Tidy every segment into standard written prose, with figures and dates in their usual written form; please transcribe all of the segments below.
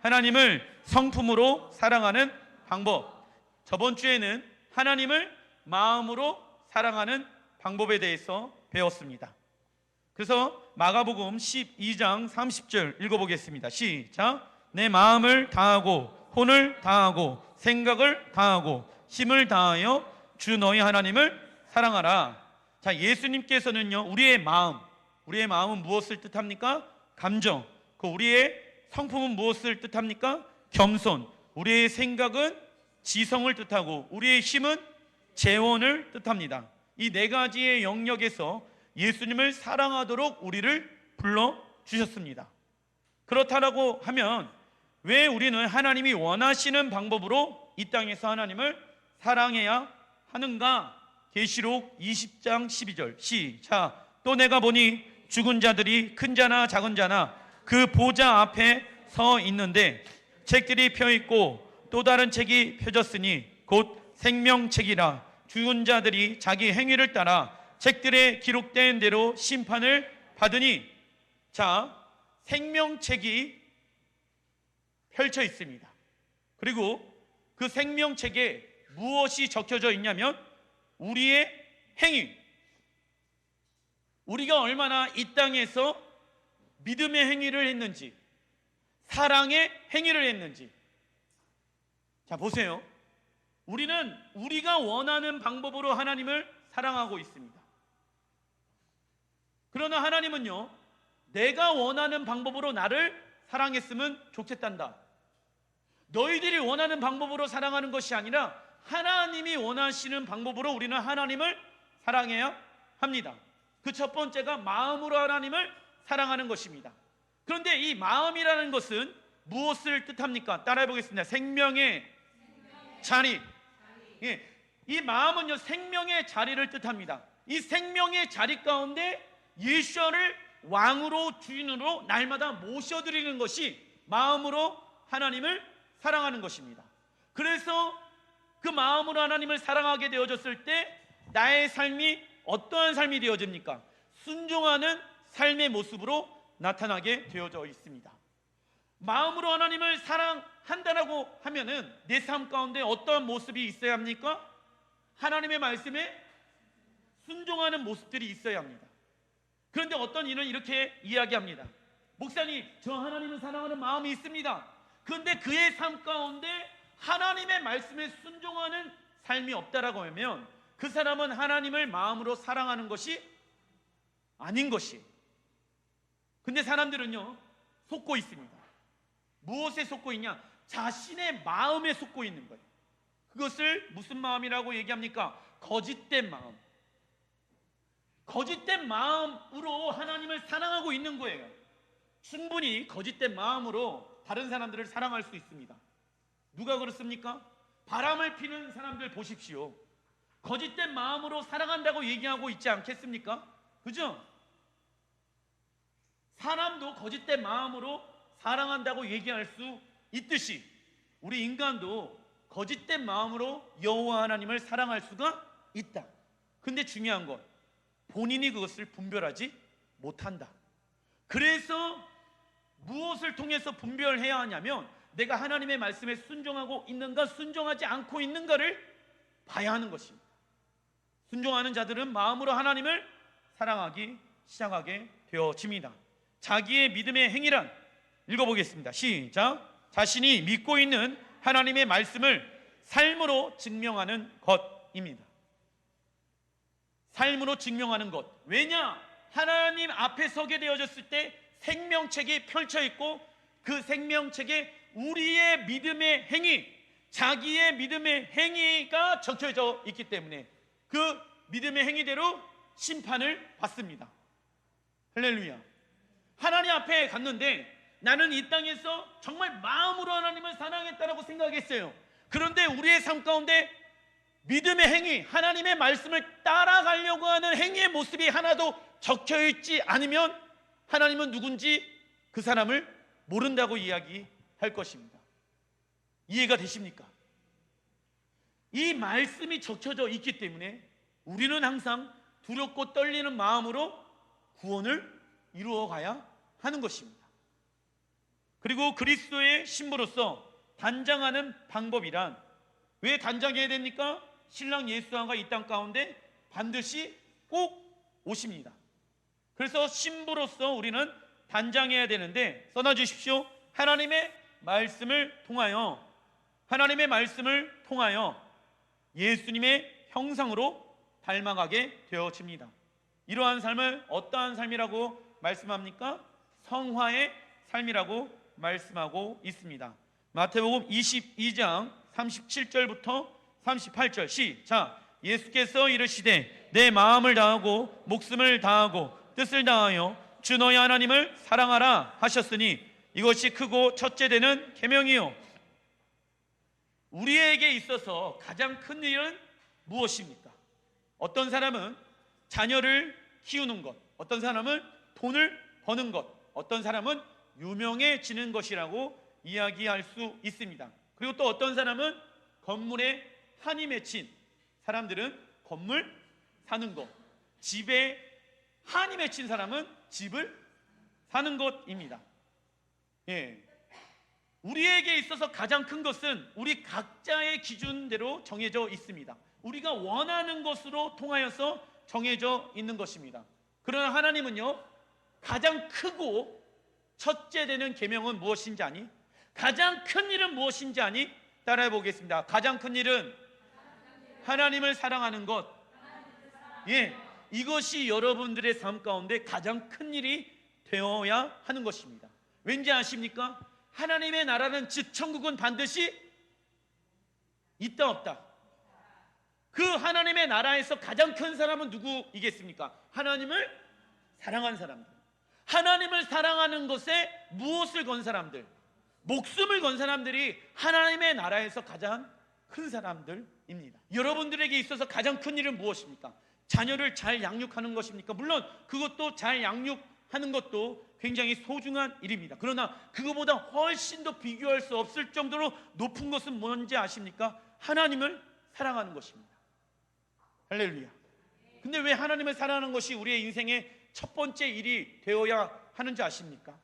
하나님을 성품으로 사랑하는 방법. 저번 주에는 하나님을 마음으로 사랑하는 방법에 대해서 배웠습니다. 그래서 마가복음 12장 30절 읽어보겠습니다. 시작. 내 마음을 다하고 혼을 다하고 생각을 다하고 힘을 다하여 주 너희 하나님을 사랑하라. 자, 예수님께서는요, 우리의 마음은 무엇을 뜻합니까? 감정. 그 우리의 성품은 무엇을 뜻합니까? 겸손. 우리의 생각은 지성을 뜻하고 우리의 힘은 재원을 뜻합니다. 이 네 가지의 영역에서 예수님을 사랑하도록 우리를 불러주셨습니다. 그렇다고 하면 왜 우리는 하나님이 원하시는 방법으로 이 땅에서 하나님을 사랑해야 하는가? 계시록 20장 12절 시작. 또 내가 보니 죽은 자들이 큰 자나 작은 자나 그 보좌 앞에 서 있는데 책들이 펴있고 또 다른 책이 펴졌으니 곧 생명책이라. 죽은 자들이 자기 행위를 따라 책들에 기록된 대로 심판을 받으니. 자, 생명책이 펼쳐 있습니다. 그리고 그 생명책에 무엇이 적혀져 있냐면 우리의 행위, 우리가 얼마나 이 땅에서 믿음의 행위를 했는지, 사랑의 행위를 했는지. 자, 보세요. 우리는 우리가 원하는 방법으로 하나님을 사랑하고 있습니다. 그러나 하나님은요, 내가 원하는 방법으로 나를 사랑했으면 좋겠단다. 너희들이 원하는 방법으로 사랑하는 것이 아니라 하나님이 원하시는 방법으로 우리는 하나님을 사랑해야 합니다. 그 첫 번째가 마음으로 하나님을 사랑하는 것입니다. 그런데 이 마음이라는 것은 무엇을 뜻합니까? 따라해 보겠습니다. 생명의 자리. 예, 이 마음은요, 생명의 자리를 뜻합니다. 이 생명의 자리 가운데 예수를 왕으로, 주인으로 날마다 모셔드리는 것이 마음으로 하나님을 사랑하는 것입니다. 그래서 그 마음으로 하나님을 사랑하게 되어졌을 때 나의 삶이 어떠한 삶이 되어집니까? 순종하는 삶의 모습으로 나타나게 되어져 있습니다. 마음으로 하나님을 사랑한다라고 하면은 내 삶 가운데 어떠한 모습이 있어야 합니까? 하나님의 말씀에 순종하는 모습들이 있어야 합니다. 그런데 어떤 이는 이렇게 이야기합니다. 목사님, 저 하나님을 사랑하는 마음이 있습니다. 그런데 그의 삶 가운데 하나님의 말씀에 순종하는 삶이 없다라고 하면 그 사람은 하나님을 마음으로 사랑하는 것이 아닌 것이에요. 근데 사람들은요, 속고 있습니다. 무엇에 속고 있냐? 자신의 마음에 속고 있는 거예요. 그것을 무슨 마음이라고 얘기합니까? 거짓된 마음. 거짓된 마음으로 하나님을 사랑하고 있는 거예요. 충분히 거짓된 마음으로 다른 사람들을 사랑할 수 있습니다. 누가 그렇습니까? 바람을 피는 사람들 보십시오. 거짓된 마음으로 사랑한다고 얘기하고 있지 않겠습니까? 그죠? 사람도 거짓된 마음으로 사랑한다고 얘기할 수 있듯이 우리 인간도 거짓된 마음으로 여호와 하나님을 사랑할 수가 있다. 근데 중요한 건 본인이 그것을 분별하지 못한다. 그래서 무엇을 통해서 분별해야 하냐면 내가 하나님의 말씀에 순종하고 있는가 순종하지 않고 있는가를 봐야 하는 것입니다. 순종하는 자들은 마음으로 하나님을 사랑하기 시작하게 되어집니다. 자기의 믿음의 행위란, 읽어보겠습니다. 시작. 자신이 믿고 있는 하나님의 말씀을 삶으로 증명하는 것입니다. 삶으로 증명하는 것. 왜냐? 하나님 앞에 서게 되어졌을 때 생명책이 펼쳐 있고 그 생명책에 우리의 믿음의 행위, 자기의 믿음의 행위가 적혀져 있기 때문에 그 믿음의 행위대로 심판을 받습니다. 할렐루야. 하나님 앞에 갔는데 나는 이 땅에서 정말 마음으로 하나님을 사랑했다라고 생각했어요. 그런데 우리의 삶 가운데 믿음의 행위, 하나님의 말씀을 따라가려고 하는 행위의 모습이 하나도 적혀있지 않으면 하나님은 누군지 그 사람을 모른다고 이야기할 것입니다. 이해가 되십니까? 이 말씀이 적혀져 있기 때문에 우리는 항상 두렵고 떨리는 마음으로 구원을 이루어가야 하는 것입니다. 그리고 그리스도의 신부로서 단장하는 방법이란, 왜 단장해야 됩니까? 신랑 예수왕과 이 땅 가운데 반드시 꼭 오십니다. 그래서 신부로서 우리는 단장해야 되는데, 써놔주십시오. 하나님의 말씀을 통하여 예수님의 형상으로 닮아가게 되어집니다. 이러한 삶을 어떠한 삶이라고 말씀합니까? 성화의 삶이라고 말씀하고 있습니다. 마태복음 22장 37절부터 38절 시작. 예수께서 이르시되 내 마음을 다하고 목숨을 다하고 뜻을 다하여 주 너희 하나님을 사랑하라 하셨으니 이것이 크고 첫째 되는 계명이요. 우리에게 있어서 가장 큰 일은 무엇입니까? 어떤 사람은 자녀를 키우는 것, 어떤 사람은 돈을 버는 것, 어떤 사람은 유명해지는 것이라고 이야기할 수 있습니다. 그리고 또 어떤 사람은 건물에 한이 맺힌 사람들은 건물 사는 것, 집에 한이 맺힌 사람은 집을 사는 것입니다. 예. 우리에게 있어서 가장 큰 것은 우리 각자의 기준대로 정해져 있습니다. 우리가 원하는 것으로 통하여서 정해져 있는 것입니다. 그러나 하나님은요, 가장 크고 첫째 되는 계명은 무엇인지 아니? 가장 큰 일은 무엇인지 아니? 따라해 보겠습니다. 가장 큰 일은 하나님을 사랑하는 것. 예, 이것이 여러분들의 삶 가운데 가장 큰 일이 되어야 하는 것입니다. 왠지 아십니까? 하나님의 나라는 즉 천국은 반드시 있다 없다. 그 하나님의 나라에서 가장 큰 사람은 누구이겠습니까? 하나님을 사랑한 사람들. 하나님을 사랑하는 것에 무엇을 건 사람들, 목숨을 건 사람들이 하나님의 나라에서 가장 큰 사람들입니다. 여러분들에게 있어서 가장 큰 일은 무엇입니까? 자녀를 잘 양육하는 것입니까? 물론 그것도 잘 양육하는 것도 굉장히 소중한 일입니다. 그러나 그거보다 훨씬 더 비교할 수 없을 정도로 높은 것은 뭔지 아십니까? 하나님을 사랑하는 것입니다. 할렐루야. 근데 왜 하나님을 사랑하는 것이 우리의 인생의 첫 번째 일이 되어야 하는지 아십니까?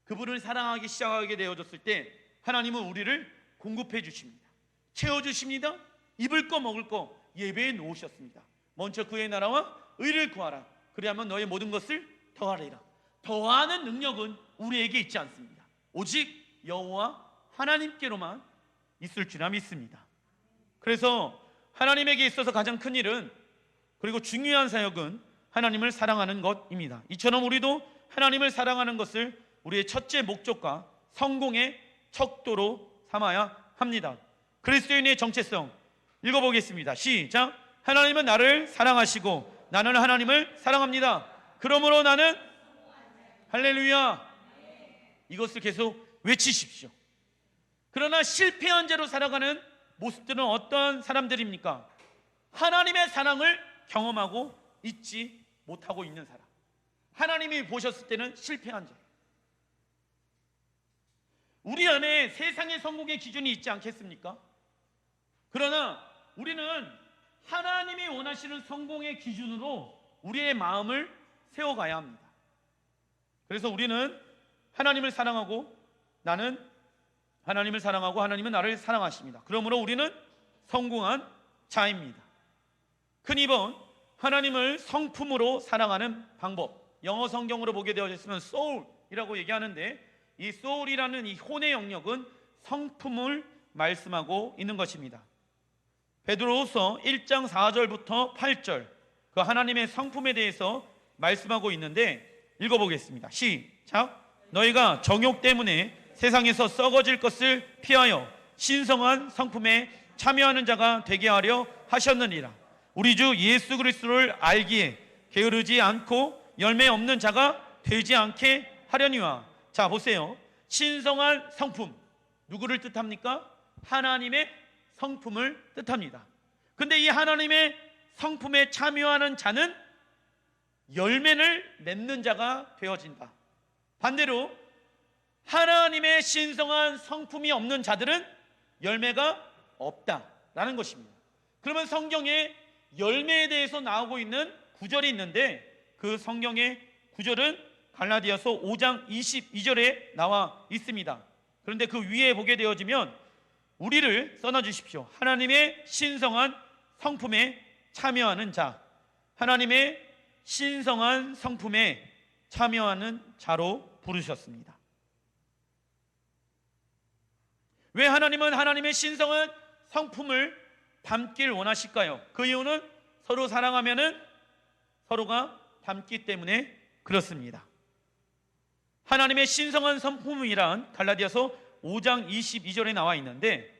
그분을 사랑하기 시작하게 되어졌을 때 하나님은 우리를 공급해 주십니다. 채워주십니다. 입을 거 먹을 거 예배해 놓으셨습니다. 먼저 그의 나라와 의를 구하라. 그리하면 너의 모든 것을 더하리라. 더하는 능력은 우리에게 있지 않습니다. 오직 여호와 하나님께로만 있을 줄라 믿습니다. 그래서 하나님에게 있어서 가장 큰 일은, 그리고 중요한 사역은 하나님을 사랑하는 것입니다. 이처럼 우리도 하나님을 사랑하는 것을 우리의 첫째 목적과 성공의 척도로 삼아야 합니다. 그리스도인의 정체성 읽어보겠습니다. 시작. 하나님은 나를 사랑하시고 나는 하나님을 사랑합니다. 그러므로 나는 할렐루야. 이것을 계속 외치십시오. 그러나 실패한 죄로 살아가는 모습들은 어떤 사람들입니까? 하나님의 사랑을 경험하고 있지 못하고 있는 사람. 하나님이 보셨을 때는 실패한 자. 우리 안에 세상의 성공의 기준이 있지 않겠습니까? 그러나 우리는 하나님이 원하시는 성공의 기준으로 우리의 마음을 세워가야 합니다. 그래서 우리는 하나님을 사랑하고 나는 하나님을 사랑하고 하나님은 나를 사랑하십니다. 그러므로 우리는 성공한 자입니다. 흔히 본 하나님을 성품으로 사랑하는 방법, 영어 성경으로 보게 되어 있으면 soul이라고 얘기하는데, 이 soul이라는 이 혼의 영역은 성품을 말씀하고 있는 것입니다. 베드로후서 1장 4절부터 8절 그 하나님의 성품에 대해서 말씀하고 있는데 읽어보겠습니다. 시작. 너희가 정욕 때문에 세상에서 썩어질 것을 피하여 신성한 성품에 참여하는 자가 되게 하려 하셨느니라. 우리 주 예수 그리스도를 알기에 게으르지 않고 열매 없는 자가 되지 않게 하려니와. 자 보세요. 신성한 성품, 누구를 뜻합니까? 하나님의 성품을 뜻합니다. 근데 이 하나님의 성품에 참여하는 자는 열매를 맺는 자가 되어진다. 반대로 하나님의 신성한 성품이 없는 자들은 열매가 없다라는 것입니다. 그러면 성경에 열매에 대해서 나오고 있는 구절이 있는데, 그 성경의 구절은 갈라디아서 5장 22절에 나와 있습니다. 그런데 그 위에 보게 되어지면 우리를 써놔주십시오. 하나님의 신성한 성품에 참여하는 자, 하나님의 신성한 성품에 참여하는 자로 부르셨습니다. 왜 하나님은 하나님의 신성한 성품을 담길 원하실까요? 그 이유는 서로 사랑하면은 서로가 닮기 때문에 그렇습니다. 하나님의 신성한 성품이란 갈라디아서 5장 22절에 나와 있는데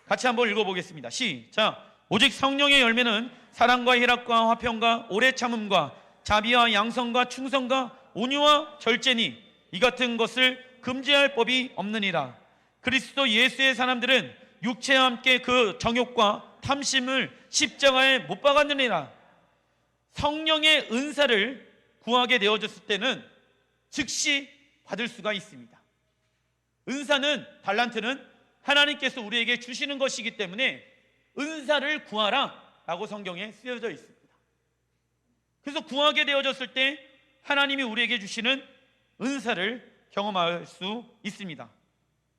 같이 한번 읽어보겠습니다. 시작. 오직 성령의 열매는 사랑과 희락과 화평과 오래 참음과 자비와 양성과 충성과 온유와 절제니 이 같은 것을 금지할 법이 없느니라. 그리스도 예수의 사람들은 육체와 함께 그 정욕과 탐심을 십자가에 못 박았느니라. 성령의 은사를 구하게 되어졌을 때는 즉시 받을 수가 있습니다. 은사는, 달란트는 하나님께서 우리에게 주시는 것이기 때문에 은사를 구하라 라고 성경에 쓰여져 있습니다. 그래서 구하게 되어졌을 때 하나님이 우리에게 주시는 은사를 경험할 수 있습니다.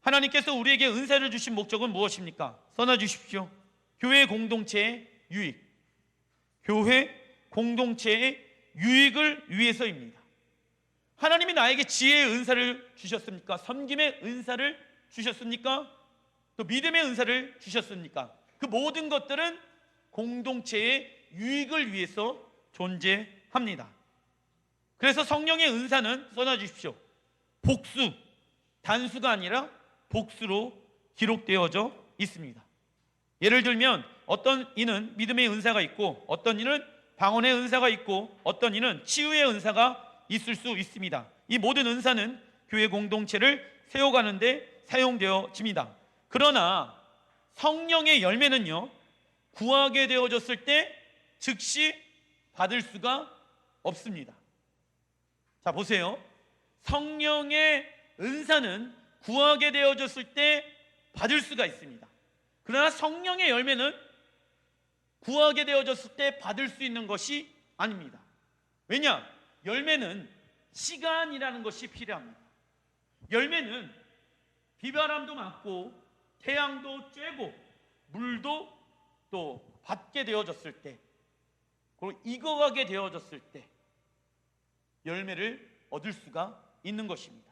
하나님께서 우리에게 은사를 주신 목적은 무엇입니까? 써놔주십시오. 교회 공동체의 유익, 교회 공동체의 유익을 위해서입니다. 하나님이 나에게 지혜의 은사를 주셨습니까? 섬김의 은사를 주셨습니까? 또 믿음의 은사를 주셨습니까? 그 모든 것들은 공동체의 유익을 위해서 존재합니다. 그래서 성령의 은사는 써놔주십시오. 복수, 단수가 아니라 복수로 기록되어져 있습니다. 예를 들면 어떤 이는 믿음의 은사가 있고 어떤 이는 방언의 은사가 있고 어떤 이는 치유의 은사가 있을 수 있습니다. 이 모든 은사는 교회 공동체를 세워가는 데 사용되어집니다. 그러나 성령의 열매는요, 구하게 되어졌을 때 즉시 받을 수가 없습니다. 자, 보세요. 성령의 은사는 구하게 되어졌을 때 받을 수가 있습니다. 그러나 성령의 열매는 구하게 되어졌을 때 받을 수 있는 것이 아닙니다. 왜냐? 열매는 시간이라는 것이 필요합니다. 열매는 비바람도 맞고 태양도 쬐고 물도 또 받게 되어졌을 때, 그리고 익어가게 되어졌을 때 열매를 얻을 수가 있는 것입니다.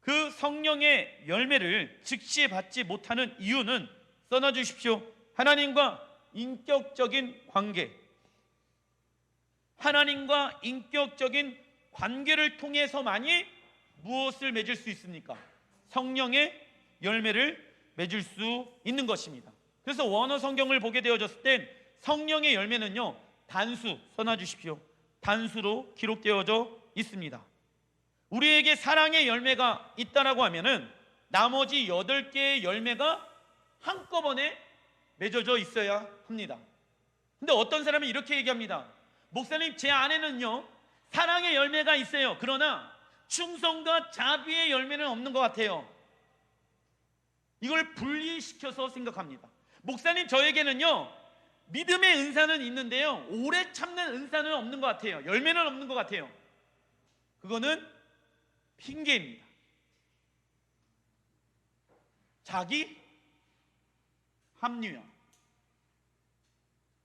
그 성령의 열매를 즉시 받지 못하는 이유는 써놔주십시오. 하나님과 인격적인 관계, 하나님과 인격적인 관계를 통해서만이 무엇을 맺을 수 있습니까? 성령의 열매를 맺을 수 있는 것입니다. 그래서 원어 성경을 보게 되어졌을 땐 성령의 열매는요, 단수, 써놔주십시오. 단수로 기록되어져 있습니다. 우리에게 사랑의 열매가 있다라고 하면은 나머지 8개의 열매가 한꺼번에 맺어져 있어야 합니다. 근데 어떤 사람은 이렇게 얘기합니다. 목사님, 제 안에는요 사랑의 열매가 있어요. 그러나 충성과 자비의 열매는 없는 것 같아요. 이걸 분리시켜서 생각합니다. 목사님, 저에게는요 믿음의 은사는 있는데요 오래 참는 은사는 없는 것 같아요. 열매는 없는 것 같아요. 그거는 핑계입니다. 자기 합리화.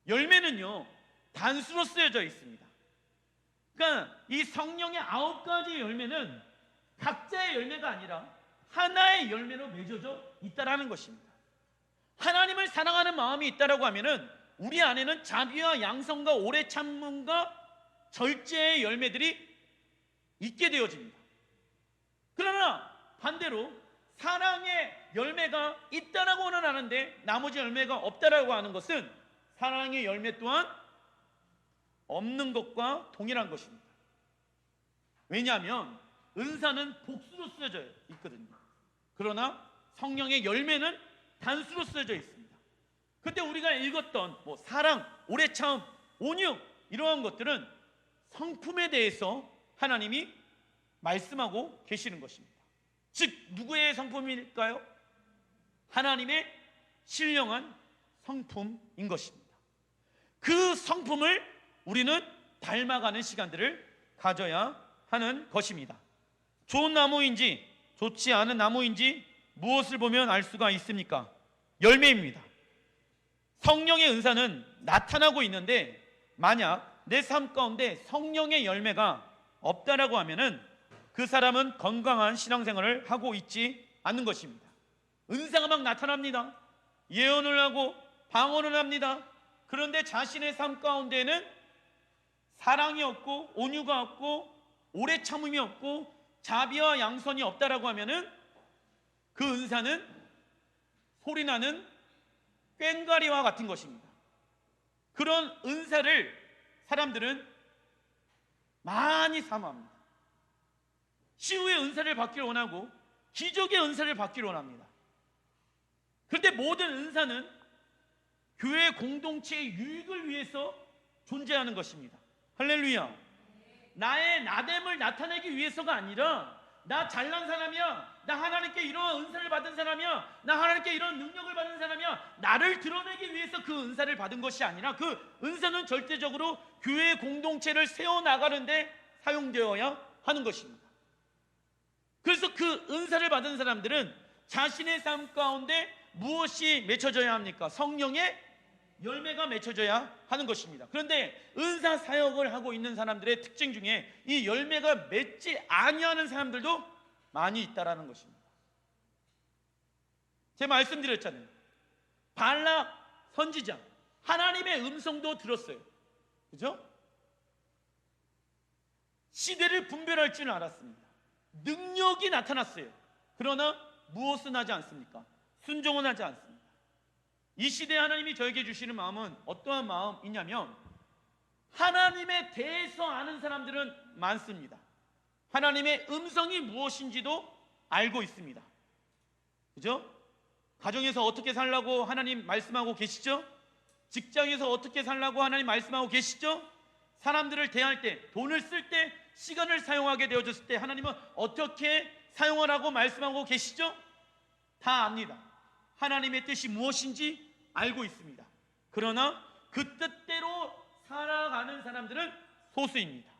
열매는요 단수로 쓰여져 있습니다. 그러니까 이 성령의 9가지 열매는 각자의 열매가 아니라 하나의 열매로 맺어져 있다라는 것입니다. 하나님을 사랑하는 마음이 있다라고 하면은 우리 안에는 자비와 양성과 오래 참음과 절제의 열매들이 있게 되어집니다. 그러나 반대로 사랑의 열매가 있다라고는 하는데 나머지 열매가 없다라고 하는 것은 사랑의 열매 또한 없는 것과 동일한 것입니다. 왜냐하면 은사는 복수로 쓰여져 있거든요. 그러나 성령의 열매는 단수로 쓰여져 있습니다. 그때 우리가 읽었던 사랑, 오래 참음, 온유 이러한 것들은 성품에 대해서 하나님이 말씀하고 계시는 것입니다. 즉 누구의 성품일까요? 하나님의 신령한 성품인 것입니다. 그 성품을 우리는 닮아가는 시간들을 가져야 하는 것입니다. 좋은 나무인지 좋지 않은 나무인지 무엇을 보면 알 수가 있습니까? 열매입니다. 성령의 은사는 나타나고 있는데 만약 내 삶 가운데 성령의 열매가 없다라고 하면은 그 사람은 건강한 신앙생활을 하고 있지 않는 것입니다. 은사가 막 나타납니다. 예언을 하고 방언을 합니다. 그런데 자신의 삶 가운데는 사랑이 없고 온유가 없고 오래 참음이 없고 자비와 양선이 없다라고 하면은 그 은사는 소리나는 꽹과리와 같은 것입니다. 그런 은사를 사람들은 많이 사모합니다. 치유의 은사를 받기를 원하고 기적의 은사를 받기를 원합니다. 그런데 모든 은사는 교회 공동체의 유익을 위해서 존재하는 것입니다. 할렐루야. 나의 나됨을 나타내기 위해서가 아니라 나 잘난 사람이야, 나 하나님께 이러한 은사를 받은 사람이야, 나 하나님께 이런 능력을 받은 사람이야, 나를 드러내기 위해서 그 은사를 받은 것이 아니라 그 은사는 절대적으로 교회 공동체를 세워나가는데 사용되어야 하는 것입니다. 그래서 그 은사를 받은 사람들은 자신의 삶 가운데 무엇이 맺혀져야 합니까? 성령의 열매가 맺혀져야 하는 것입니다. 그런데 은사 사역을 하고 있는 사람들의 특징 중에 이 열매가 맺지 아니하는 사람들도 많이 있다라는 것입니다. 제가 말씀드렸잖아요. 발락 선지자 하나님의 음성도 들었어요. 그죠? 시대를 분별할 줄 알았습니다. 능력이 나타났어요. 그러나 무엇은 하지 않습니까? 순종은 하지 않습니다. 이 시대에 하나님이 저에게 주시는 마음은 어떠한 마음이냐면 하나님에 대해서 아는 사람들은 많습니다. 하나님의 음성이 무엇인지도 알고 있습니다. 그죠? 가정에서 어떻게 살라고 하나님 말씀하고 계시죠? 직장에서 어떻게 살라고 하나님 말씀하고 계시죠? 사람들을 대할 때, 돈을 쓸 때, 시간을 사용하게 되어졌을 때 하나님은 어떻게 사용하라고 말씀하고 계시죠? 다 압니다. 하나님의 뜻이 무엇인지 알고 있습니다. 그러나 그 뜻대로 살아가는 사람들은 소수입니다.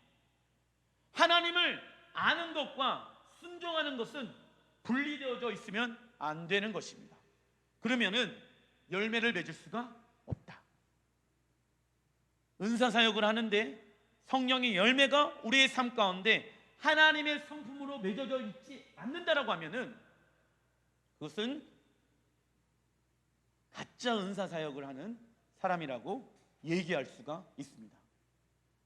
하나님을 아는 것과 순종하는 것은 분리되어져 있으면 안 되는 것입니다. 그러면은 열매를 맺을 수가 없다. 은사 사역을 하는데 성령의 열매가 우리의 삶 가운데 하나님의 성품으로 맺어져 있지 않는다라고 하면은 그것은 가짜 은사 사역을 하는 사람이라고 얘기할 수가 있습니다.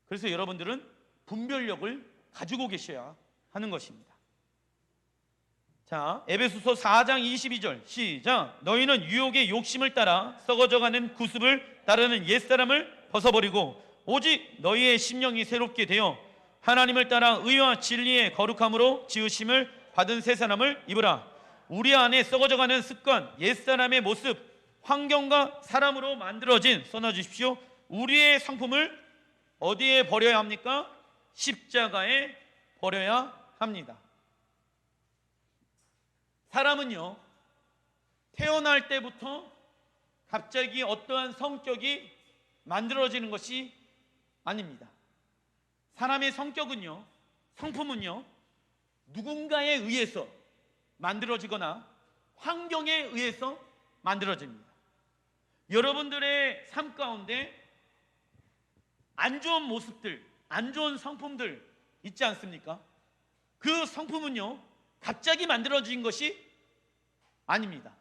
그래서 여러분들은 분별력을 가지고 계셔야 하는 것입니다. 자, 에베소서 4장 22절 시작. 너희는 유혹의 욕심을 따라 썩어져가는 구습을 따르는 옛사람을 벗어버리고 오직 너희의 심령이 새롭게 되어 하나님을 따라 의와 진리의 거룩함으로 지으심을 받은 새 사람을 입으라. 우리 안에 썩어져가는 습관, 옛사람의 모습, 환경과 사람으로 만들어진, 써놔주십시오, 우리의 상품을 어디에 버려야 합니까? 십자가에 버려야 합니다. 사람은요, 태어날 때부터 갑자기 어떠한 성격이 만들어지는 것이 아닙니다. 사람의 성격은요, 성품은요, 누군가에 의해서 만들어지거나 환경에 의해서 만들어집니다. 여러분들의 삶 가운데 안 좋은 모습들, 안 좋은 성품들 있지 않습니까? 그 성품은요, 갑자기 만들어진 것이 아닙니다.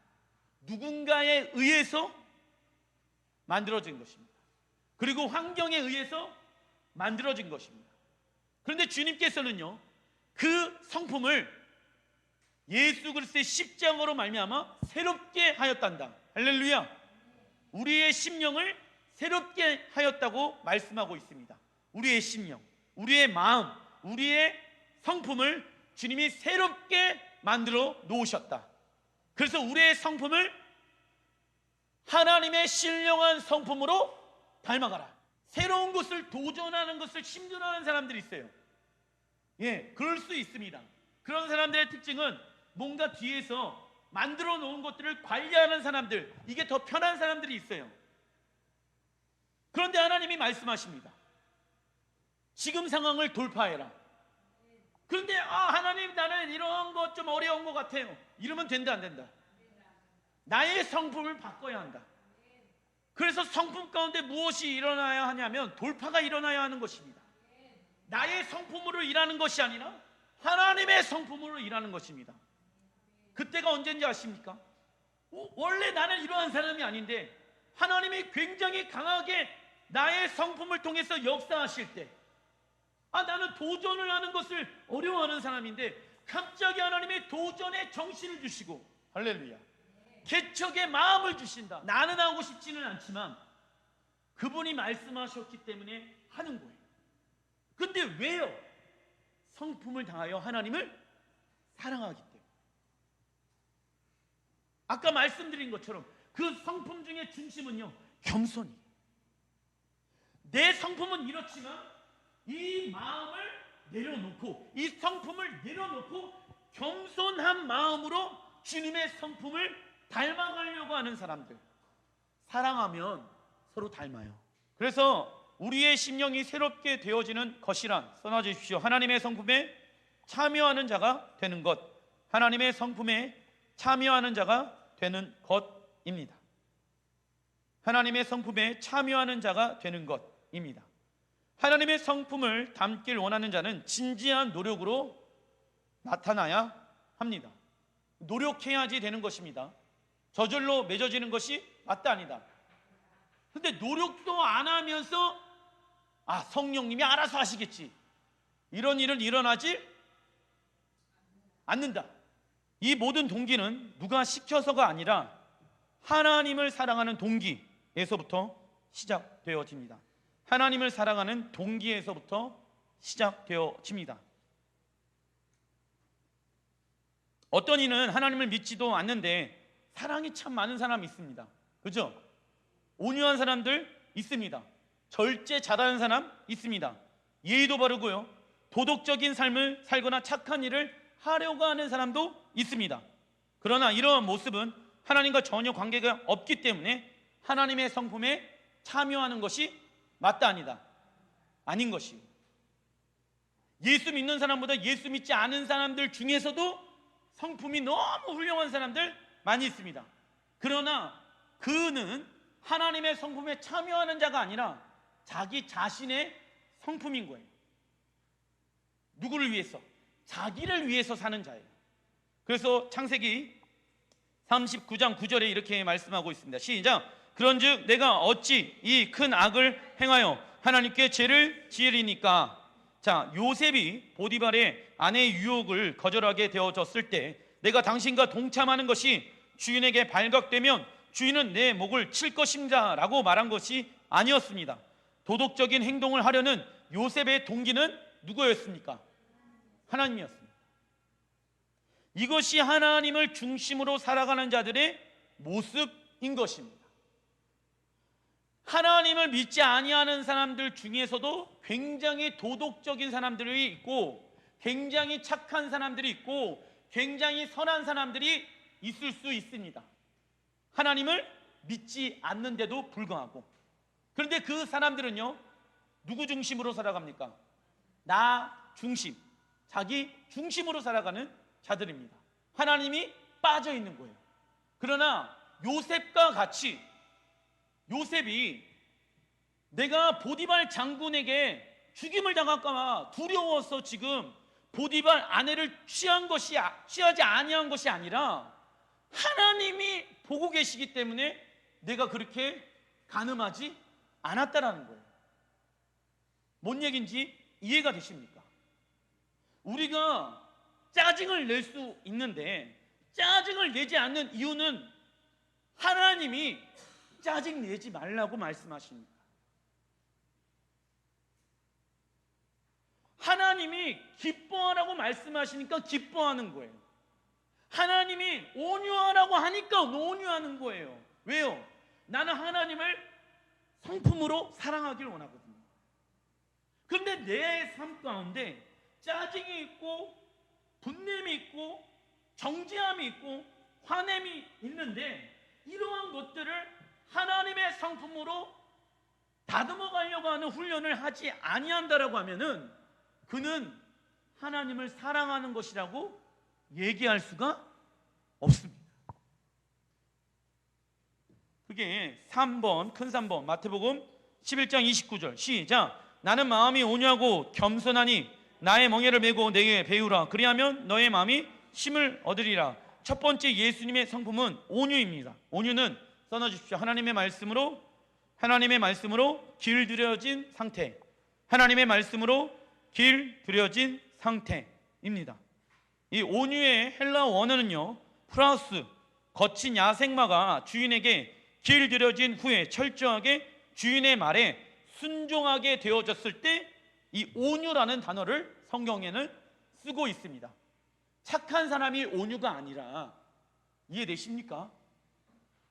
누군가에 의해서 만들어진 것입니다. 그리고 환경에 의해서 만들어진 것입니다. 그런데 주님께서는요, 그 성품을 예수 그리스도의 십자가로 말미암아 새롭게 하였단다. 할렐루야. 우리의 심령을 새롭게 하였다고 말씀하고 있습니다. 우리의 심령, 우리의 마음, 우리의 성품을 주님이 새롭게 만들어 놓으셨다. 그래서 우리의 성품을 하나님의 신령한 성품으로 닮아가라. 새로운 것을 도전하는 것을 힘들어하는 사람들이 있어요. 예, 그럴 수 있습니다. 그런 사람들의 특징은 뭔가 뒤에서 만들어 놓은 것들을 관리하는 사람들, 이게 더 편한 사람들이 있어요. 그런데 하나님이 말씀하십니다. 지금 상황을 돌파해라. 그런데 하나님, 나는 이런 것 좀 어려운 것 같아요. 이러면 된다, 안 된다? 나의 성품을 바꿔야 한다. 그래서 성품 가운데 무엇이 일어나야 하냐면 돌파가 일어나야 하는 것입니다. 나의 성품으로 일하는 것이 아니라 하나님의 성품으로 일하는 것입니다. 그때가 언제인지 아십니까? 원래 나는 이러한 사람이 아닌데 하나님이 굉장히 강하게 나의 성품을 통해서 역사하실 때, 나는 도전을 하는 것을 어려워하는 사람인데 갑자기 하나님이 도전의 정신을 주시고, 할렐루야, 개척의 마음을 주신다. 나는 하고 싶지는 않지만 그분이 말씀하셨기 때문에 하는 거예요. 근데 왜요? 성품을 다하여 하나님을 사랑하기 때문에. 아까 말씀드린 것처럼 그 성품 중에 중심은요, 겸손이에요. 내 성품은 이렇지만 이 마음을 내려놓고, 이 성품을 내려놓고 겸손한 마음으로 주님의 성품을 닮아가려고 하는 사람들, 사랑하면 서로 닮아요. 그래서 우리의 심령이 새롭게 되어지는 것이란, 써놔주십시오, 하나님의 성품에 참여하는 자가 되는 것, 하나님의 성품에 참여하는 자가 되는 것입니다. 하나님의 성품에 참여하는 자가 되는 것입니다. 하나님의 성품을 담길 원하는 자는 진지한 노력으로 나타나야 합니다. 노력해야지 되는 것입니다. 저절로 맺어지는 것이 맞다, 아니다? 근데 노력도 안 하면서 성령님이 알아서 하시겠지, 이런 일은 일어나지 않는다. 이 모든 동기는 누가 시켜서가 아니라 하나님을 사랑하는 동기에서부터 시작되어집니다. 하나님을 사랑하는 동기에서부터 시작되어집니다. 어떤 이는 하나님을 믿지도 않는데 사랑이 참 많은 사람이 있습니다. 그죠? 온유한 사람들 있습니다. 절제 잘하는 사람 있습니다. 예의도 바르고요, 도덕적인 삶을 살거나 착한 일을 하려고 하는 사람도 있습니다. 그러나 이러한 모습은 하나님과 전혀 관계가 없기 때문에 하나님의 성품에 참여하는 것이 맞다, 아니다? 아닌 것이에요. 예수 믿는 사람보다 예수 믿지 않은 사람들 중에서도 성품이 너무 훌륭한 사람들 많이 있습니다. 그러나 그는 하나님의 성품에 참여하는 자가 아니라 자기 자신의 성품인 거예요. 누구를 위해서? 자기를 위해서 사는 자예요. 그래서 창세기 39장 9절에 이렇게 말씀하고 있습니다. 시작. 그런즉 내가 어찌 이 큰 악을 행하여 하나님께 죄를 지으리니까. 자, 요셉이 보디발의 아내의 유혹을 거절하게 되어졌을 때 내가 당신과 동참하는 것이 주인에게 발각되면 주인은 내 목을 칠 것입니다 라고 말한 것이 아니었습니다. 도덕적인 행동을 하려는 요셉의 동기는 누구였습니까? 하나님이었습니다. 이것이 하나님을 중심으로 살아가는 자들의 모습인 것입니다. 하나님을 믿지 아니하는 사람들 중에서도 굉장히 도덕적인 사람들이 있고, 굉장히 착한 사람들이 있고, 굉장히 선한 사람들이 있을 수 있습니다. 하나님을 믿지 않는데도 불구하고. 그런데 그 사람들은요, 누구 중심으로 살아갑니까? 나 중심, 자기 중심으로 살아가는 자들입니다. 하나님이 빠져 있는 거예요. 그러나 요셉과 같이, 요셉이 내가 보디발 장군에게 죽임을 당할까 두려워서 지금 보디발 아내를 취하지 아니한 것이 아니라 하나님이 보고 계시기 때문에 내가 그렇게 간음하지 않았다라는 거예요. 뭔 얘기인지 이해가 되십니까? 우리가 짜증을 낼 수 있는데 짜증을 내지 않는 이유는 하나님이 짜증 내지 말라고 말씀하십니다. 하나님이 기뻐하라고 말씀하시니까 기뻐하는 거예요. 하나님이 온유하라고 하니까 온유하는 거예요. 왜요? 나는 하나님을 성품으로 사랑하길 원하거든요. 그런데 내 삶 가운데 짜증이 있고 분냄이 있고 정죄함이 있고 화냄이 있는데 이러한 것들을 하나님의 성품으로 다듬어 가려고 하는 훈련을 하지 아니한다라고 하면은 그는 하나님을 사랑하는 것이라고 얘기할 수가 없습니다. 그게 3번, 큰 3번 마태복음 11장 29절 시작. 나는 마음이 온유하고 겸손하니 나의 멍에를 메고 내게 배우라. 그리하면 너의 마음이 쉼을 얻으리라. 첫 번째 예수님의 성품은 온유입니다. 온유는 써놔주십시오. 하나님의 말씀으로 길들여진 상태, 하나님의 말씀으로 길들여진 상태입니다. 이 온유의 헬라 원어는요, 프라우스, 거친 야생마가 주인에게 길들여진 후에 철저하게 주인의 말에 순종하게 되어졌을 때 이 온유라는 단어를 성경에는 쓰고 있습니다. 착한 사람이 온유가 아니라, 이해되십니까?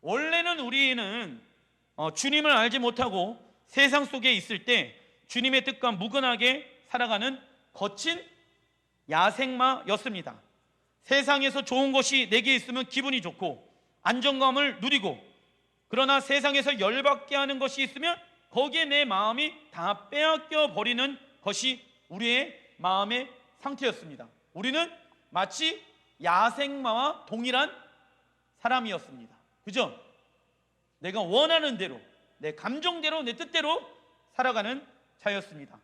원래는 우리는 주님을 알지 못하고 세상 속에 있을 때 주님의 뜻과 무관하게 살아가는 거친 야생마였습니다. 세상에서 좋은 것이 내게 있으면 기분이 좋고 안정감을 누리고, 그러나 세상에서 열받게 하는 것이 있으면 거기에 내 마음이 다 빼앗겨 버리는 것이 우리의 마음의 상태였습니다. 우리는 마치 야생마와 동일한 사람이었습니다. 그죠? 내가 원하는 대로, 내 감정대로, 내 뜻대로 살아가는 자였습니다.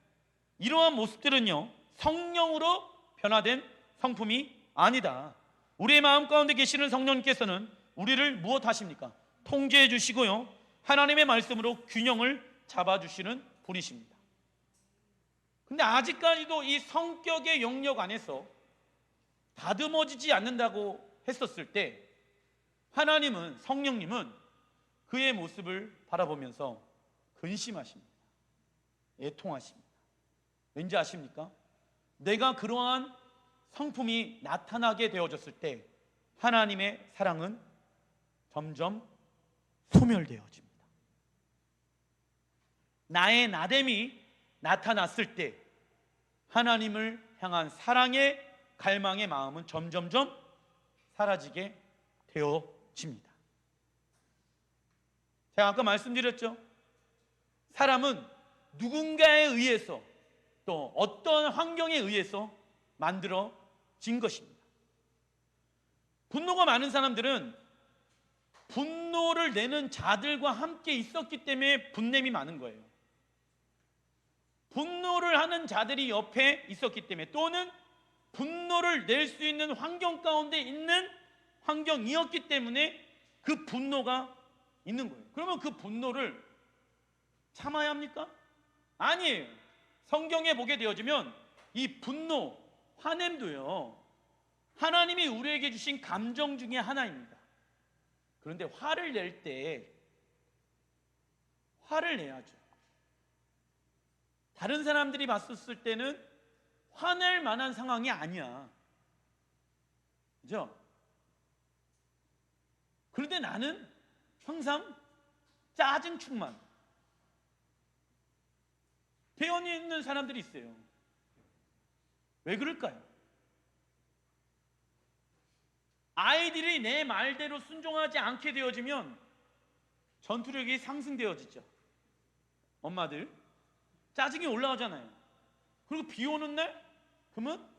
이러한 모습들은요, 성령으로 변화된 성품이 아니다. 우리의 마음 가운데 계시는 성령님께서는 우리를 무엇하십니까? 통제해 주시고요, 하나님의 말씀으로 균형을 잡아주시는 분이십니다. 근데 아직까지도 이 성격의 영역 안에서 다듬어지지 않는다고 했었을 때 하나님은, 성령님은 그의 모습을 바라보면서 근심하십니다. 애통하십니다. 왠지 아십니까? 내가 그러한 성품이 나타나게 되어졌을 때 하나님의 사랑은 점점 소멸되어집니다. 나의 나됨이 나타났을 때 하나님을 향한 사랑의 갈망의 마음은 점점점 사라지게 되어집니다. 제가 아까 말씀드렸죠? 사람은 누군가에 의해서, 또 어떤 환경에 의해서 만들어진 것입니다. 분노가 많은 사람들은 분노를 내는 자들과 함께 있었기 때문에 분냄이 많은 거예요. 분노를 하는 자들이 옆에 있었기 때문에, 또는 분노를 낼 수 있는 환경 가운데 있는 환경이었기 때문에 그 분노가 있는 거예요. 그러면 그 분노를 참아야 합니까? 아니에요. 성경에 보게 되어지면 이 분노, 화냄도요, 하나님이 우리에게 주신 감정 중에 하나입니다. 그런데 화를 낼 때 화를 내야죠. 다른 사람들이 봤었을 때는 화낼 만한 상황이 아니야. 그죠? 그런데 나는 항상 짜증 충만 되어 있는 사람들이 있어요. 왜 그럴까요? 아이들이 내 말대로 순종하지 않게 되어지면 전투력이 상승되어지죠. 엄마들 짜증이 올라오잖아요. 그리고 비 오는 날 그러면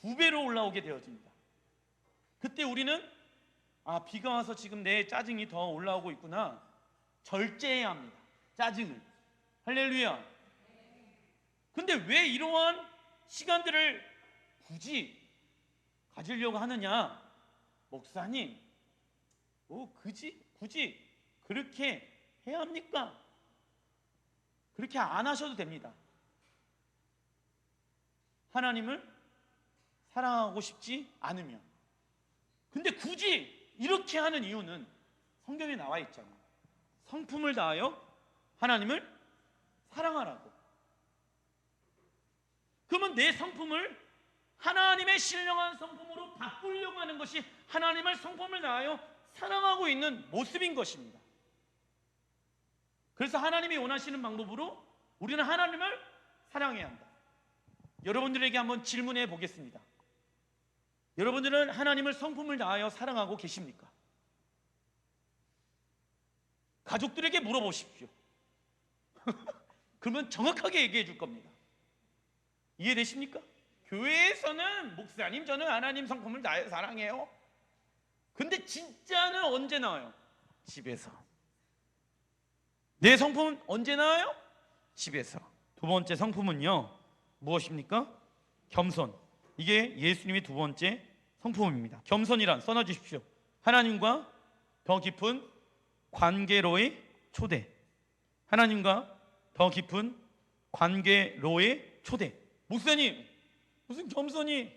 2배로 올라오게 되어집니다. 그때 우리는 비가 와서 지금 내 짜증이 더 올라오고 있구나, 절제해야 합니다. 짜증을. 할렐루야. 근데 왜 이러한 시간들을 굳이 가지려고 하느냐? 목사님, 굳이 그렇게 해야 합니까? 그렇게 안 하셔도 됩니다. 하나님을 사랑하고 싶지 않으면. 근데 굳이 이렇게 하는 이유는 성경에 나와 있잖아요. 성품을 다하여 하나님을 사랑하라고. 그러면 내 성품을 하나님의 신령한 성품으로 바꾸려고 하는 것이 하나님을 성품을 다하여 사랑하고 있는 모습인 것입니다. 그래서 하나님이 원하시는 방법으로 우리는 하나님을 사랑해야 한다. 여러분들에게 한번 질문해 보겠습니다. 여러분들은 하나님을 성품을 다하여 사랑하고 계십니까? 가족들에게 물어보십시오. 그러면 정확하게 얘기해 줄 겁니다. 이해되십니까? 교회에서는 목사님 저는 하나님 성품을 다 사랑해요. 근데 진짜는 언제 나와요? 집에서. 내 성품은 언제 나와요? 집에서. 두 번째 성품은요, 무엇입니까? 겸손. 이게 예수님의 두 번째 성품입니다. 겸손이란 써놔주십시오. 하나님과 더 깊은 관계로의 초대. 하나님과 더 깊은 관계로의 초대. 목사님, 무슨 겸손이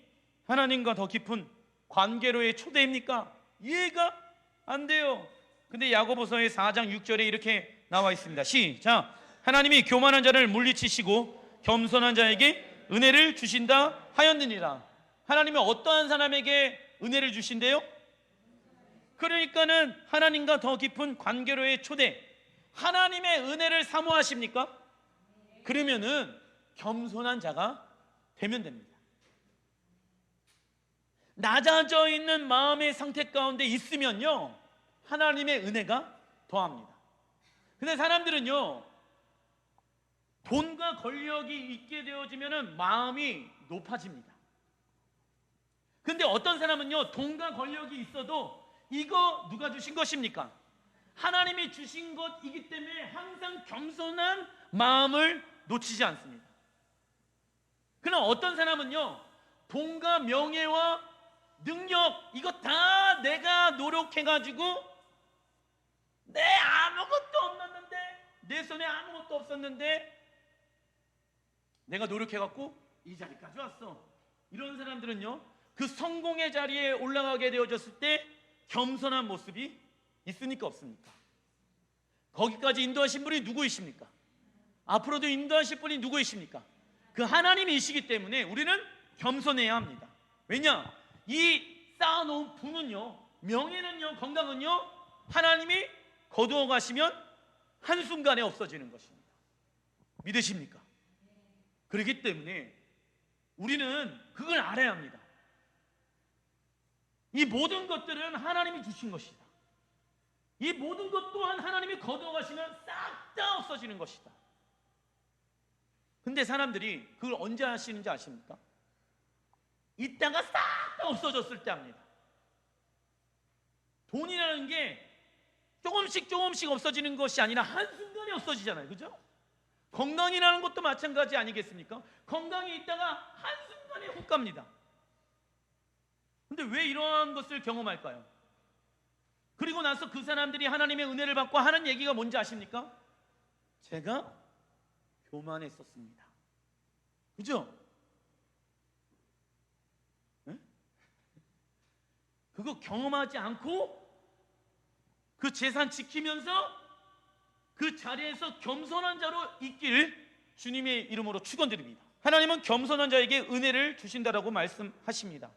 하나님과 더 깊은 관계로의 초대입니까? 이해가 안 돼요. 근데 야고보서의 4장 6절에 이렇게 나와 있습니다. 시작. 하나님이 교만한 자를 물리치시고 겸손한 자에게 은혜를 주신다 하였느니라. 하나님이 어떠한 사람에게 은혜를 주신대요? 그러니까는 하나님과 더 깊은 관계로의 초대. 하나님의 은혜를 사모하십니까? 그러면은 겸손한 자가 되면 됩니다. 낮아져 있는 마음의 상태 가운데 있으면요, 하나님의 은혜가 더합니다. 근데 사람들은요, 돈과 권력이 있게 되어지면 마음이 높아집니다. 근데 어떤 사람은요, 돈과 권력이 있어도 이거 누가 주신 것입니까? 하나님이 주신 것이기 때문에 항상 겸손한 마음을 놓치지 않습니다. 그러나 어떤 사람은요, 돈과 명예와 능력, 이거 다 내가 노력해가지고 내 아무것도 없었는데, 내 손에 아무것도 없었는데 내가 노력해갖고 이 자리까지 왔어. 이런 사람들은요, 그 성공의 자리에 올라가게 되어졌을 때 겸손한 모습이 있습니까 없습니까? 거기까지 인도하신 분이 누구이십니까? 앞으로도 인도하실 분이 누구이십니까? 그 하나님이시기 때문에 우리는 겸손해야 합니다. 왜냐? 이 쌓아놓은 부는요, 명예는요, 건강은요, 하나님이 거두어 가시면 한순간에 없어지는 것입니다. 믿으십니까? 그렇기 때문에 우리는 그걸 알아야 합니다. 이 모든 것들은 하나님이 주신 것이다. 이 모든 것 또한 하나님이 거두어 가시면 싹 다 없어지는 것이다. 근데 사람들이 그걸 언제 하시는지 아십니까? 이따가 싹 다 없어졌을 때 합니다. 돈이라는 게 조금씩 없어지는 것이 아니라 한순간에 없어지잖아요. 그죠? 건강이라는 것도 마찬가지 아니겠습니까? 건강이 있다가 한순간에 훅 갑니다. 근데 왜 이러한 것을 경험할까요? 그리고 나서 그 사람들이 하나님의 은혜를 받고 하는 얘기가 뭔지 아십니까? 제가 교만했었습니다. 그죠? 네? 그거 경험하지 않고 그 재산 지키면서 그 자리에서 겸손한 자로 있길 주님의 이름으로 축원드립니다. 하나님은 겸손한 자에게 은혜를 주신다라고 말씀하십니다.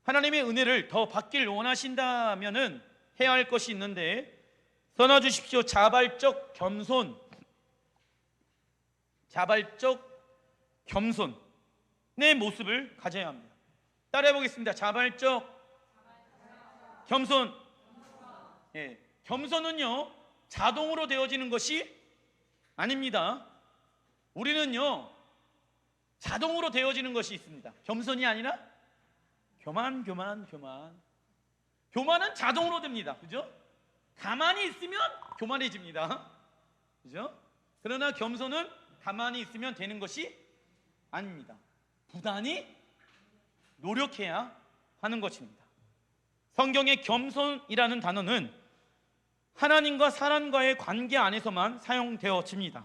하나님의 은혜를 더 받길 원하신다면은 해야 할 것이 있는데, 써놔주십시오. 자발적 겸손. 자발적 겸손의 모습을 가져야 합니다. 따라해 보겠습니다. 자발적 겸손. 예, 겸손은요, 자동으로 되어지는 것이 아닙니다. 우리는요, 자동으로 되어지는 것이 있습니다. 겸손이 아니라 교만. 교만은 자동으로 됩니다. 그죠? 가만히 있으면 교만해집니다. 그죠? 그러나 겸손은 가만히 있으면 되는 것이 아닙니다. 부단히 노력해야 하는 것입니다. 성경의 겸손이라는 단어는 하나님과 사람과의 관계 안에서만 사용되어집니다.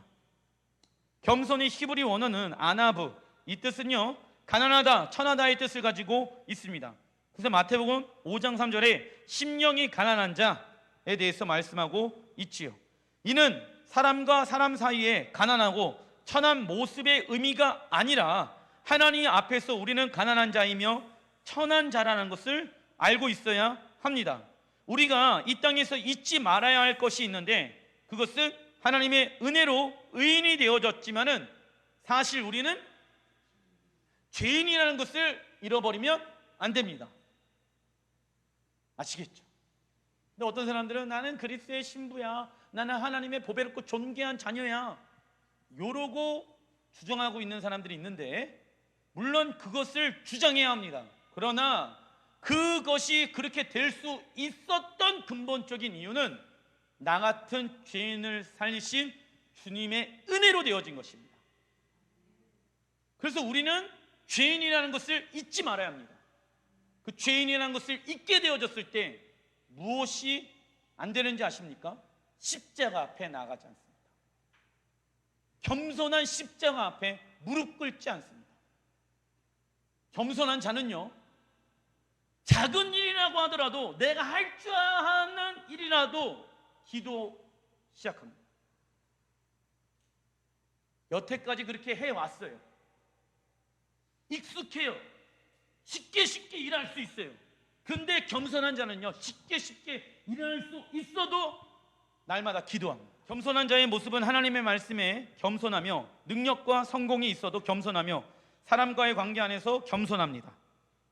겸손의 히브리 원어는 아나브, 이 뜻은요, 가난하다, 천하다의 뜻을 가지고 있습니다. 그래서 마태복음 5장 3절에 심령이 가난한 자에 대해서 말씀하고 있지요. 이는 사람과 사람 사이에 가난하고 천한 모습의 의미가 아니라 하나님 앞에서 우리는 가난한 자이며 천한 자라는 것을 알고 있어야 합니다. 우리가 이 땅에서 잊지 말아야 할 것이 있는데, 그것은 하나님의 은혜로 의인이 되어졌지만은 사실 우리는 죄인이라는 것을 잃어버리면 안 됩니다. 아시겠죠? 근데 어떤 사람들은 나는 그리스도의 신부야, 나는 하나님의 보배롭고 존귀한 자녀야, 요러고 주장하고 있는 사람들이 있는데, 물론 그것을 주장해야 합니다. 그러나 그것이 그렇게 될 수 있었던 근본적인 이유는 나 같은 죄인을 살리신 주님의 은혜로 되어진 것입니다. 그래서 우리는 죄인이라는 것을 잊지 말아야 합니다. 그 죄인이라는 것을 잊게 되어졌을 때 무엇이 안 되는지 아십니까? 십자가 앞에 나가지 않습니다. 겸손한 십자가 앞에 무릎 꿇지 않습니다. 겸손한 자는요, 작은 일이라고 하더라도 내가 할 줄 아는 일이라도 기도 시작합니다. 여태까지 그렇게 해왔어요. 익숙해요. 쉽게 일할 수 있어요. 근데 겸손한 자는요, 쉽게 일할 수 있어도 날마다 기도합니다. 겸손한 자의 모습은 하나님의 말씀에 겸손하며, 능력과 성공이 있어도 겸손하며, 사람과의 관계 안에서 겸손합니다.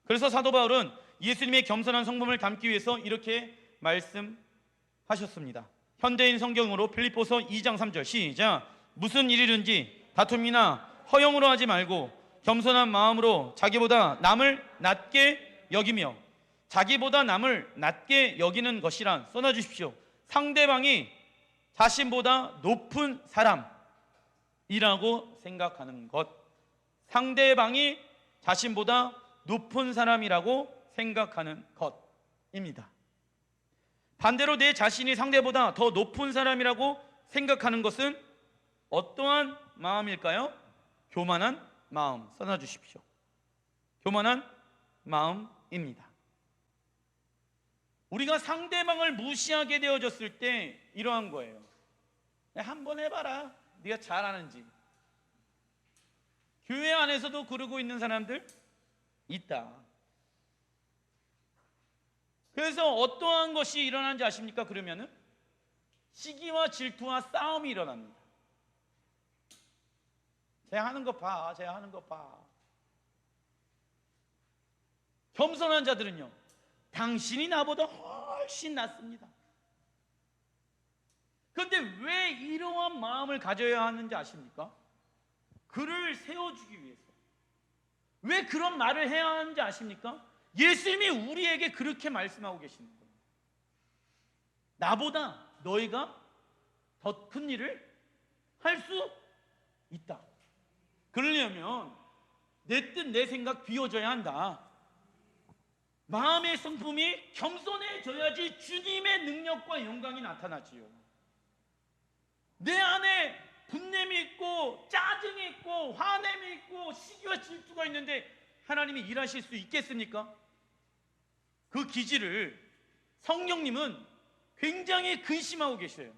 그래서 사도 바울은 예수님의 겸손한 성품을 담기 위해서 이렇게 말씀하셨습니다. 현대인 성경으로 빌립보서 2장 3절 시작. 무슨 일이든지 다툼이나 허영으로 하지 말고 겸손한 마음으로 자기보다 남을 낮게 여기며, 자기보다 남을 낮게 여기는 것이란, 써놔주십시오, 상대방이 자신보다 높은 사람이라고 생각하는 것. 상대방이 자신보다 높은 사람이라고 생각하는 것입니다. 반대로 내 자신이 상대보다 더 높은 사람이라고 생각하는 것은 어떠한 마음일까요? 교만한 마음. 써놔주십시오. 교만한 마음입니다. 우리가 상대방을 무시하게 되어졌을 때 이러한 거예요. 한번 해봐라, 네가 잘하는지. 교회 안에서도 그러고 있는 사람들 있다. 그래서 어떠한 것이 일어나는지 아십니까? 그러면은 시기와 질투와 싸움이 일어납니다. 쟤 하는 거 봐, 쟤 하는 거 봐. 겸손한 자들은요, 당신이 나보다 훨씬 낫습니다. 그런데 왜 이러한 마음을 가져야 하는지 아십니까? 그를 세워주기 위해서. 왜 그런 말을 해야 하는지 아십니까? 예수님이 우리에게 그렇게 말씀하고 계시는 거예요. 나보다 너희가 더 큰 일을 할 수 있다. 그러려면 내 뜻, 내 생각 비워져야 한다. 마음의 성품이 겸손해져야지 주님의 능력과 영광이 나타나지요. 내 안에 분냄이 있고 짜증이 있고 화냄이 있고 시기와 질투가 있는데 하나님이 일하실 수 있겠습니까? 그 기질을 성령님은 굉장히 근심하고 계셔요.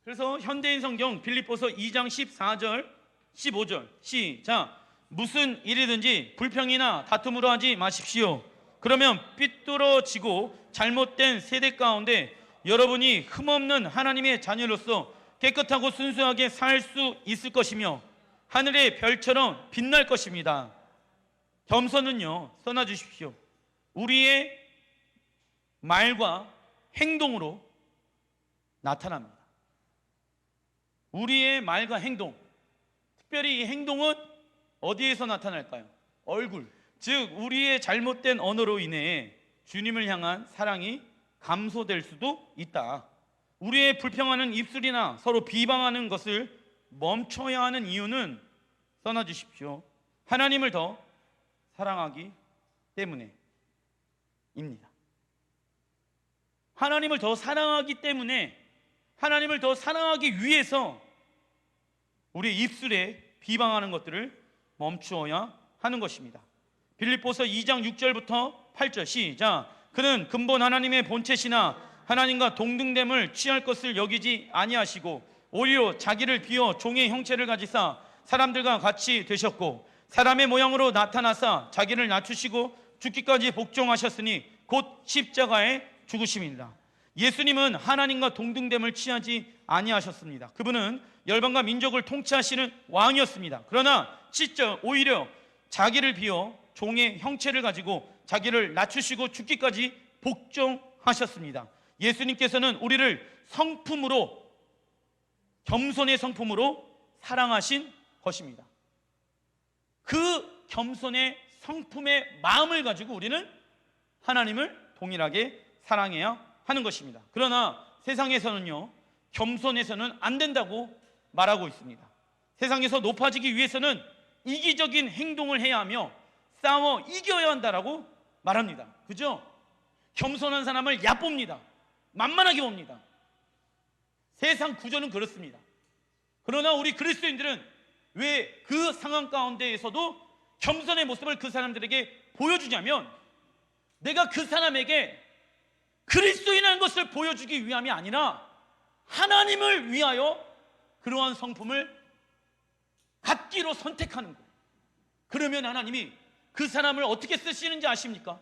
그래서 현대인 성경 빌립보서 2장 14절 15절 시작. 무슨 일이든지 불평이나 다툼으로 하지 마십시오. 그러면 삐뚤어지고 잘못된 세대 가운데 여러분이 흠없는 하나님의 자녀로서 깨끗하고 순수하게 살 수 있을 것이며 하늘의 별처럼 빛날 것입니다. 겸손은요, 써놔주십시오, 우리의 말과 행동으로 나타납니다. 우리의 말과 행동, 특별히 이 행동은 어디에서 나타날까요? 얼굴. 즉 우리의 잘못된 언어로 인해 주님을 향한 사랑이 감소될 수도 있다. 우리의 불평하는 입술이나 서로 비방하는 것을 멈춰야 하는 이유는, 써놔주십시오, 하나님을 더 사랑하기 때문에입니다. 하나님을 더 사랑하기 때문에, 하나님을 더 사랑하기 위해서 우리의 입술에 비방하는 것들을 멈추어야 하는 것입니다. 빌립보서 2장 6절부터 8절 시작. 그는 근본 하나님의 본체시나 하나님과 동등됨을 취할 것을 여기지 아니하시고 오히려 자기를 비워 종의 형체를 가지사 사람들과 같이 되셨고 사람의 모양으로 나타나사 자기를 낮추시고 죽기까지 복종하셨으니 곧 십자가에 죽으심이니라. 예수님은 하나님과 동등됨을 취하지 아니하셨습니다. 그분은 열방과 민족을 통치하시는 왕이었습니다. 그러나 진짜 오히려 자기를 비워 종의 형체를 가지고 자기를 낮추시고 죽기까지 복종하셨습니다. 예수님께서는 우리를 성품으로, 겸손의 성품으로 사랑하신 것입니다. 그 겸손의 성품의 마음을 가지고 우리는 하나님을 동일하게 사랑해야 하는 것입니다. 그러나 세상에서는요, 겸손해서는 안 된다고 말하고 있습니다. 세상에서 높아지기 위해서는 이기적인 행동을 해야 하며 싸워 이겨야 한다라고 말합니다. 그죠? 겸손한 사람을 얕봅니다. 만만하게 봅니다. 세상 구조는 그렇습니다. 그러나 우리 그리스도인들은 왜 그 상황 가운데에서도 겸손의 모습을 그 사람들에게 보여주냐면, 내가 그 사람에게 그리스도인이라는 것을 보여주기 위함이 아니라 하나님을 위하여 그러한 성품을 갖기로 선택하는 거예요. 그러면 하나님이 그 사람을 어떻게 쓰시는지 아십니까?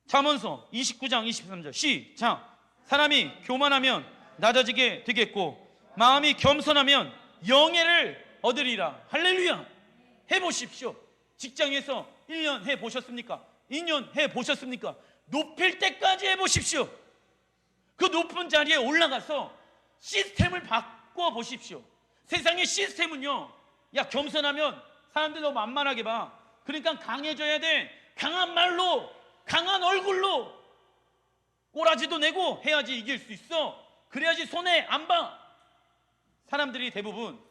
잠언서 29장 23절 시작. 사람이 교만하면 낮아지게 되겠고 마음이 겸손하면 영예를 얻으리라. 할렐루야. 해보십시오. 직장에서 1년 해보셨습니까? 2년 해보셨습니까? 높일 때까지 해보십시오. 그 높은 자리에 올라가서 시스템을 바꿔보십시오. 세상의 시스템은요, 야, 겸손하면 사람들 너 만만하게 봐. 그러니까 강해져야 돼. 강한 말로, 강한 얼굴로 꼬라지도 내고 해야지 이길 수 있어. 그래야지 손해 안 봐. 사람들이 대부분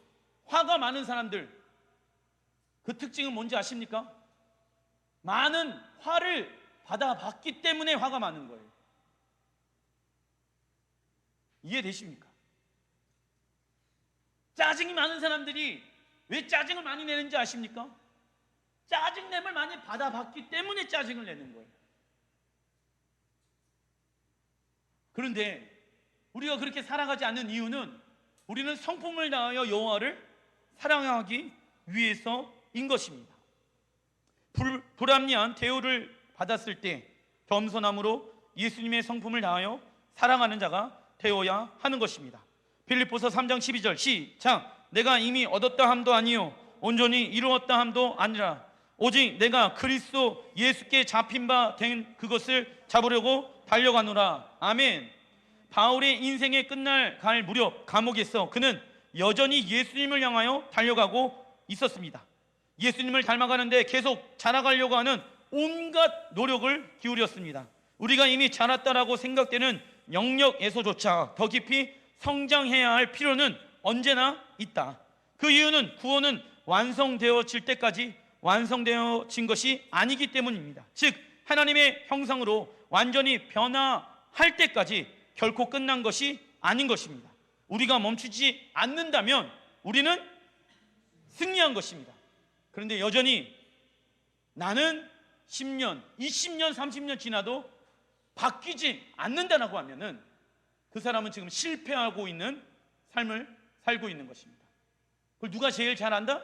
화가 많은 사람들, 그 특징은 뭔지 아십니까? 많은 화를 받아봤기 때문에 화가 많은 거예요. 이해되십니까? 짜증이 많은 사람들이 왜 짜증을 많이 내는지 아십니까? 짜증냄을 많이 받아봤기 때문에 짜증을 내는 거예요. 그런데 우리가 그렇게 살아가지 않는 이유는 우리는 성품을 다하여 여호와를 사랑하기 위해서인 것입니다. 불합리한 대우를 받았을 때 겸손함으로 예수님의 성품을 다하여 사랑하는 자가 되어야 하는 것입니다. 빌립보서 3장 12절 시작. 내가 이미 얻었다 함도 아니요 온전히 이루었다 함도 아니라 오직 내가 그리스도 예수께 잡힌 바 된 그것을 잡으려고 달려가노라. 아멘. 바울의 인생의 끝날 갈 무렵 감옥에서 그는 여전히 예수님을 향하여 달려가고 있었습니다. 예수님을 닮아가는데 계속 자라가려고 하는 온갖 노력을 기울였습니다. 우리가 이미 자랐다라고 생각되는 영역에서조차 더 깊이 성장해야 할 필요는 언제나 있다. 그 이유는 구원은 완성되어질 때까지 완성되어진 것이 아니기 때문입니다. 즉 하나님의 형상으로 완전히 변화할 때까지 결코 끝난 것이 아닌 것입니다. 우리가 멈추지 않는다면 우리는 승리한 것입니다. 그런데 여전히 나는 10년, 20년, 30년 지나도 바뀌지 않는다라고 하면은 그 사람은 지금 실패하고 있는 삶을 살고 있는 것입니다. 그걸 누가 제일 잘 안다?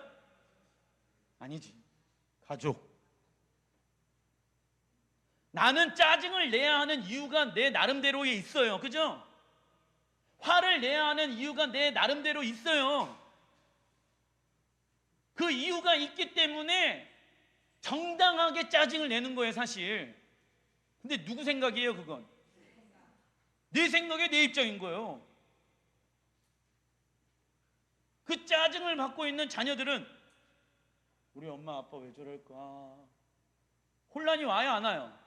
아니지. 가족. 나는 짜증을 내야 하는 이유가 내 나름대로에 있어요. 그죠? 화를 내야 하는 이유가 내 나름대로 있어요. 그 이유가 있기 때문에 정당하게 짜증을 내는 거예요, 사실. 근데 누구 생각이에요, 그건? 내 생각에 내 입장인 거예요. 그 짜증을 받고 있는 자녀들은 우리 엄마 아빠 왜 저럴까? 혼란이 와요, 안 와요?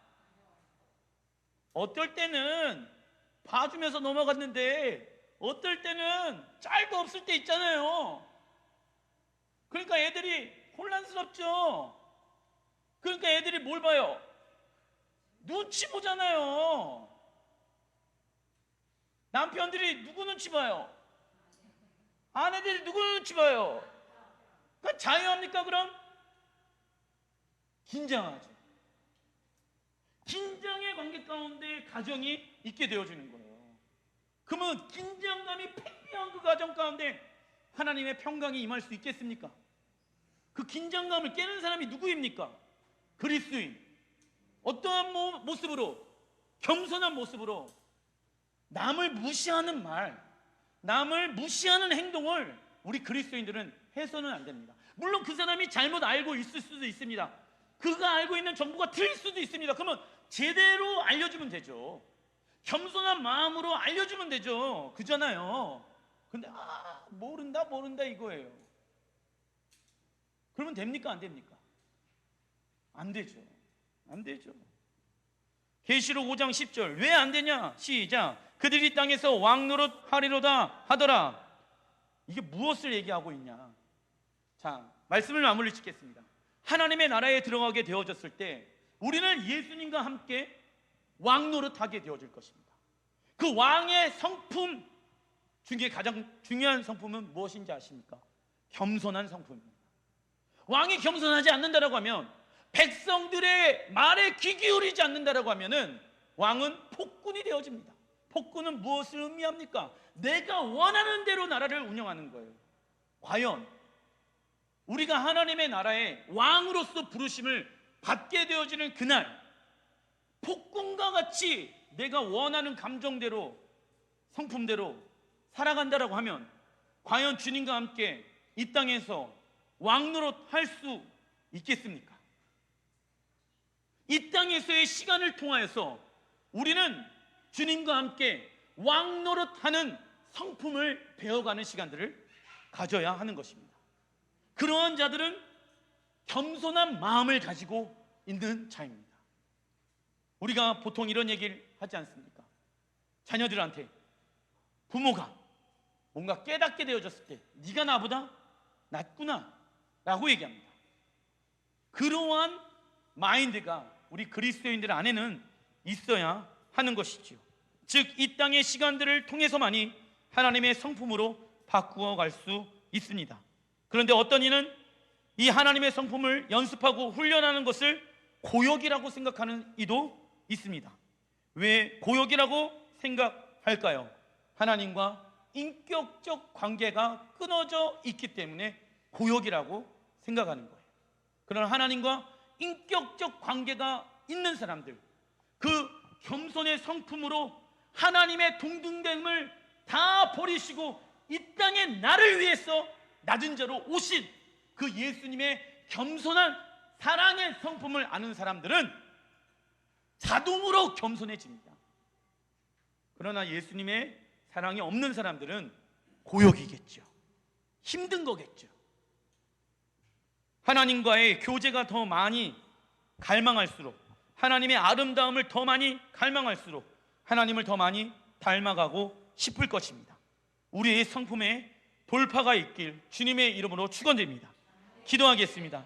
어떨 때는 봐주면서 넘어갔는데 어떨 때는 짤도 없을 때 있잖아요. 그러니까 애들이 혼란스럽죠. 그러니까 애들이 뭘 봐요? 눈치 보잖아요. 남편들이 누구 눈치 봐요? 아내들이 누구 눈치 봐요? 그러니까 자유합니까 그럼? 긴장하죠. 긴장의 관계 가운데 가정이 있게 되어지는 거예요. 그러면 긴장감이 팽배한 그 가정 가운데 하나님의 평강이 임할 수 있겠습니까? 그 긴장감을 깨는 사람이 누구입니까? 그리스도인. 어떠한 모습으로? 겸손한 모습으로 남을 무시하는 말, 남을 무시하는 행동을 우리 그리스도인들은 해서는 안 됩니다. 물론 그 사람이 잘못 알고 있을 수도 있습니다. 그가 알고 있는 정보가 틀릴 수도 있습니다. 그러면 제대로 알려주면 되죠. 겸손한 마음으로 알려주면 되죠. 그잖아요. 근데 모른다 이거예요. 그러면 됩니까? 안 됩니까? 안 되죠. 안 되죠. 계시록 5장 10절 왜 안 되냐? 시작. 그들이 땅에서 왕노릇 하리로다 하더라. 이게 무엇을 얘기하고 있냐? 자, 말씀을 마무리 짓겠습니다. 하나님의 나라에 들어가게 되어졌을 때 우리는 예수님과 함께 왕노릇하게 되어질 것입니다. 그 왕의 성품 중에 가장 중요한 성품은 무엇인지 아십니까? 겸손한 성품입니다. 왕이 겸손하지 않는다라고 하면, 백성들의 말에 귀 기울이지 않는다라고 하면은 왕은 폭군이 되어집니다. 폭군은 무엇을 의미합니까? 내가 원하는 대로 나라를 운영하는 거예요. 과연 우리가 하나님의 나라의 왕으로서 부르심을 받게 되어지는 그날, 폭군과 같이 내가 원하는 감정대로, 성품대로 살아간다라고 하면 과연 주님과 함께 이 땅에서 왕노릇 할 수 있겠습니까? 이 땅에서의 시간을 통하여서 우리는 주님과 함께 왕노릇하는 성품을 배워가는 시간들을 가져야 하는 것입니다. 그러한 자들은 겸손한 마음을 가지고 있는 자입니다. 우리가 보통 이런 얘기를 하지 않습니까? 자녀들한테 부모가 뭔가 깨닫게 되어졌을 때 네가 나보다 낫구나 라고 얘기합니다. 그러한 마인드가 우리 그리스도인들 안에는 있어야 하는 것이지요. 즉 이 땅의 시간들을 통해서만이 하나님의 성품으로 바꾸어 갈 수 있습니다. 그런데 어떤 이는 이 하나님의 성품을 연습하고 훈련하는 것을 고역이라고 생각하는 이도 있습니다. 왜 고역이라고 생각할까요? 하나님과 인격적 관계가 끊어져 있기 때문에 고역이라고 생각하는 거예요. 그러나 하나님과 인격적 관계가 있는 사람들, 그 겸손의 성품으로 하나님의 동등됨을 다 버리시고 이 땅에 나를 위해서 낮은 자로 오신 그 예수님의 겸손한 사랑의 성품을 아는 사람들은 자동으로 겸손해집니다. 그러나 예수님의 사랑이 없는 사람들은 고역이겠죠. 힘든 거겠죠. 하나님과의 교제가 더 많이 갈망할수록, 하나님의 아름다움을 더 많이 갈망할수록 하나님을 더 많이 닮아가고 싶을 것입니다. 우리의 성품에 돌파가 있길 주님의 이름으로 축원드립니다. 기도하겠습니다.